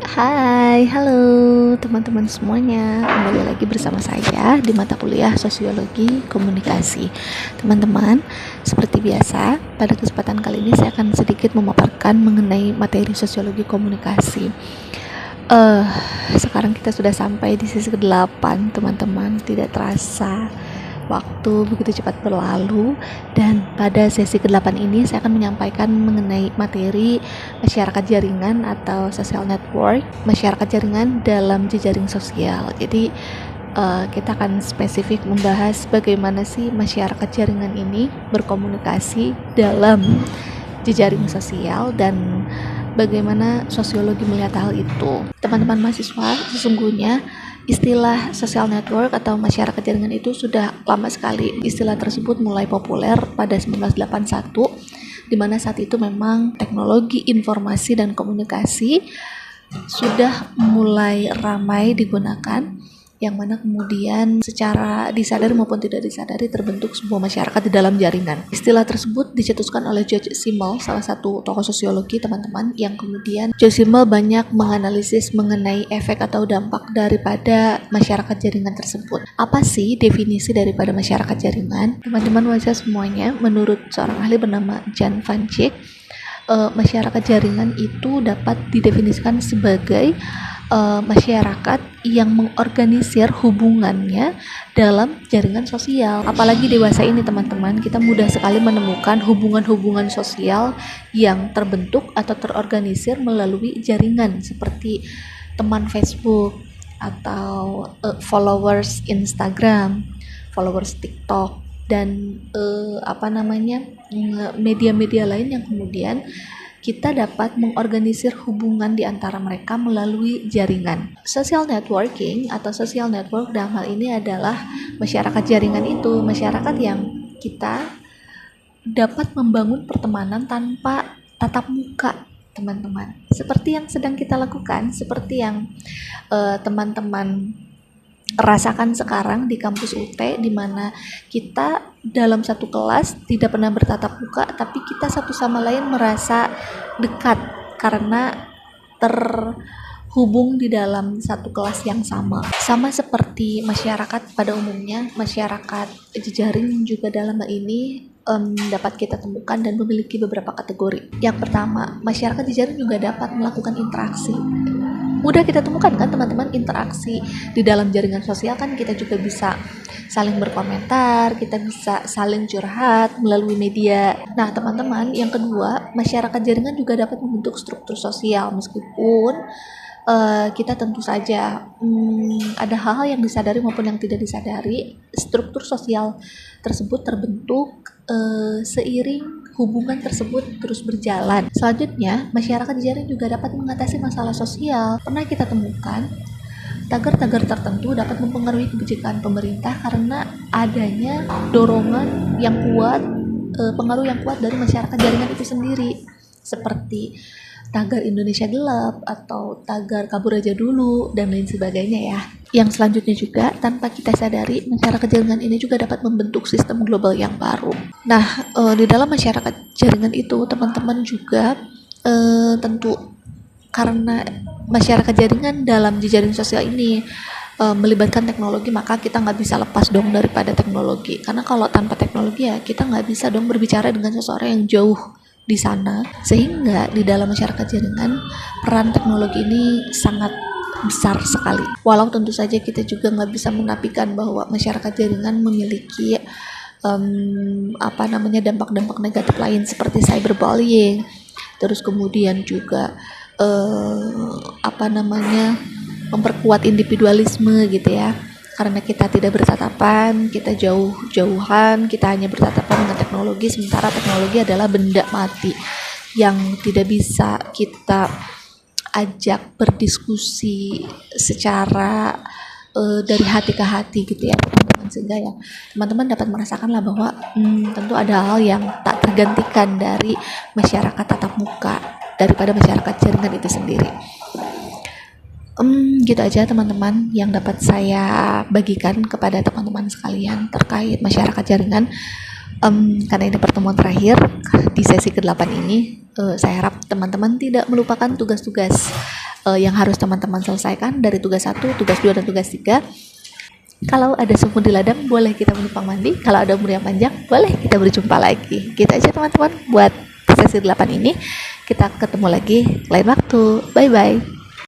Hai, halo teman-teman semuanya. Kembali lagi bersama saya di mata kuliah Sosiologi Komunikasi. Teman-teman, seperti biasa, pada kesempatan kali ini saya akan sedikit memaparkan mengenai materi Sosiologi Komunikasi. Sekarang kita sudah sampai di sesi ke-8, teman-teman. Tidak terasa waktu begitu cepat berlalu, dan pada sesi ke-8 ini saya akan menyampaikan mengenai materi masyarakat jaringan atau social network, masyarakat jaringan dalam jejaring sosial. Jadi kita akan spesifik membahas bagaimana sih masyarakat jaringan ini berkomunikasi dalam jejaring sosial dan bagaimana sosiologi melihat hal itu. Teman-teman mahasiswa, sesungguhnya istilah social network atau masyarakat jaringan itu sudah lama sekali. Istilah tersebut mulai populer pada 1981, di mana saat itu memang teknologi informasi dan komunikasi sudah mulai ramai digunakan, yang mana kemudian secara disadari maupun tidak disadari terbentuk sebuah masyarakat di dalam jaringan. Istilah tersebut dicetuskan oleh George Simmel, salah satu tokoh sosiologi, teman-teman, yang kemudian George Simmel banyak menganalisis mengenai efek atau dampak daripada masyarakat jaringan tersebut. Apa sih definisi daripada masyarakat jaringan? Teman-teman mahasiswa semuanya, menurut seorang ahli bernama Jan van Dijk, masyarakat jaringan itu dapat didefinisikan sebagai masyarakat yang mengorganisir hubungannya dalam jaringan sosial. Apalagi dewasa ini, teman-teman, kita mudah sekali menemukan hubungan-hubungan sosial yang terbentuk atau terorganisir melalui jaringan seperti teman Facebook atau followers Instagram, followers TikTok, dan media-media lain yang kemudian kita dapat mengorganisir hubungan di antara mereka melalui jaringan. Social networking atau social network dalam hal ini adalah masyarakat jaringan itu, masyarakat yang kita dapat membangun pertemanan tanpa tatap muka, teman-teman. Seperti yang sedang kita lakukan, seperti yang teman-teman rasakan sekarang di kampus UT, di mana kita dalam satu kelas tidak pernah bertatap muka, tapi kita satu sama lain merasa dekat karena terhubung di dalam satu kelas yang sama. Sama seperti masyarakat pada umumnya, masyarakat jejaring juga dalam hal ini dapat kita temukan dan memiliki beberapa kategori. Yang pertama, masyarakat jejaring juga dapat melakukan interaksi. Mudah kita temukan kan, teman-teman, interaksi di dalam jaringan sosial kan. Kita juga bisa saling berkomentar, kita bisa saling curhat melalui media. Nah, teman-teman, yang kedua, masyarakat jaringan juga dapat membentuk struktur sosial, meskipun kita tentu saja ada hal-hal yang disadari maupun yang tidak disadari. Struktur sosial tersebut terbentuk seiring hubungan tersebut terus berjalan. Selanjutnya, masyarakat jaring juga dapat mengatasi masalah sosial. Pernah kita temukan tagar-tagar tertentu dapat mempengaruhi kebijakan pemerintah karena adanya dorongan yang kuat, pengaruh yang kuat dari masyarakat jaringan itu sendiri, seperti tagar Indonesia Gelap atau tagar Kabur Aja Dulu dan lain sebagainya ya. Yang selanjutnya juga, tanpa kita sadari, masyarakat jaringan ini juga dapat membentuk sistem global yang baru. Nah, di dalam masyarakat jaringan itu, teman-teman juga tentu karena masyarakat jaringan dalam jejaring sosial ini melibatkan teknologi, maka kita nggak bisa lepas dong daripada teknologi. Karena kalau tanpa teknologi ya kita nggak bisa dong berbicara dengan seseorang yang jauh di sana. Sehingga di dalam masyarakat jaringan peran teknologi ini sangat besar sekali. Walau tentu saja kita juga nggak bisa menafikan bahwa masyarakat jaringan memiliki dampak-dampak negatif lain seperti cyberbullying, terus kemudian juga memperkuat individualisme gitu ya. Karena kita tidak bertatapan, kita jauh-jauhan, kita hanya bertatapan dengan teknologi, sementara teknologi adalah benda mati yang tidak bisa kita ajak berdiskusi secara dari hati ke hati gitu ya, teman-teman. Sehingga ya teman-teman dapat merasakanlah bahwa tentu ada hal yang tak tergantikan dari masyarakat tatap muka daripada masyarakat jaringan itu sendiri. Gitu aja teman-teman yang dapat saya bagikan kepada teman-teman sekalian terkait masyarakat jaringan. Karena ini pertemuan terakhir di sesi ke-8 ini, saya harap teman-teman tidak melupakan tugas-tugas yang harus teman-teman selesaikan dari tugas 1, tugas 2, dan tugas 3. Kalau ada sumur di ladang, boleh kita menumpang mandi. Kalau ada umur yang panjang, boleh kita berjumpa lagi. Gitu aja teman-teman buat sesi 8 ini. Kita ketemu lagi lain waktu. Bye-bye.